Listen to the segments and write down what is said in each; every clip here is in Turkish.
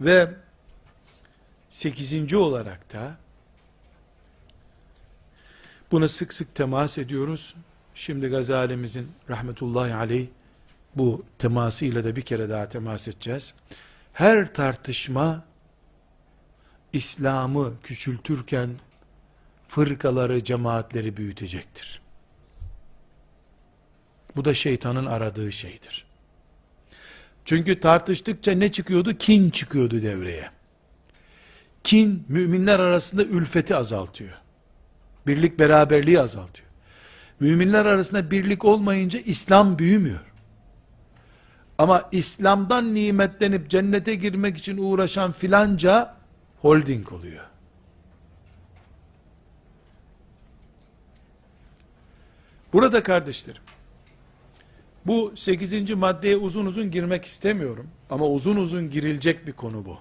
Ve 8. olarak da buna sık sık temas ediyoruz. Şimdi Gazali'mizin rahmetullahi aleyh bu temasıyla da bir kere daha temas edeceğiz. Her tartışma İslam'ı küçültürken fırkaları, cemaatleri büyütecektir. Bu da şeytanın aradığı şeydir. Çünkü tartıştıkça ne çıkıyordu? Kin çıkıyordu devreye. Kin, müminler arasında ülfeti azaltıyor. Birlik beraberliği azaltıyor. Müminler arasında birlik olmayınca İslam büyümüyor. Ama İslam'dan nimetlenip cennete girmek için uğraşan filanca holding oluyor. Burada kardeşlerim, bu 8. maddeye uzun uzun girmek istemiyorum. Ama uzun uzun girilecek bir konu bu.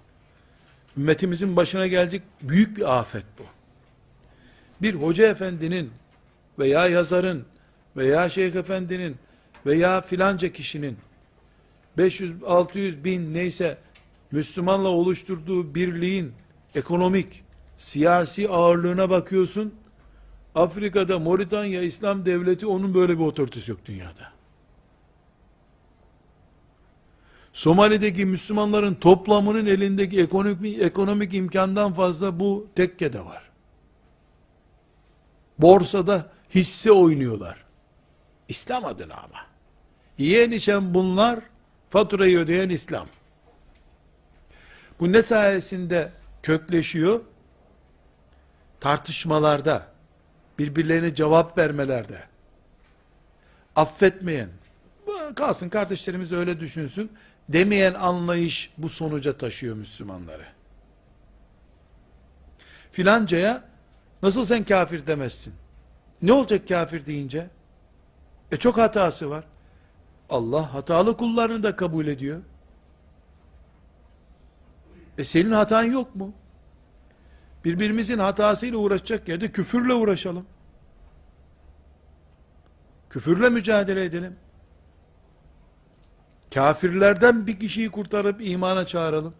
Ümmetimizin başına gelecek büyük bir afet bu. Bir hoca efendinin veya yazarın veya şeyh efendinin veya filanca kişinin 500, 600 bin neyse Müslümanla oluşturduğu birliğin ekonomik, siyasi ağırlığına bakıyorsun. Afrika'da Moritanya İslam Devleti, onun böyle bir otoritesi yok dünyada. Somali'deki Müslümanların toplamının elindeki ekonomik imkandan fazla bu tekkede var. Borsada hisse oynuyorlar. İslam adına ama. Yiyen içen bunlar, faturayı ödeyen İslam. Bu ne sayesinde kökleşiyor? Tartışmalarda, birbirlerine cevap vermelerde, affetmeyen, kalsın kardeşlerimiz de öyle düşünsün, demeyen anlayış bu sonuca taşıyor Müslümanları. Filancaya, nasıl sen kafir demezsin? Ne olacak kafir deyince? Çok hatası var. Allah hatalı kullarını da kabul ediyor. Senin hatan yok mu? Birbirimizin hatasıyla uğraşacak yerde küfürle uğraşalım. Küfürle mücadele edelim. Kafirlerden bir kişiyi kurtarıp imana çağıralım.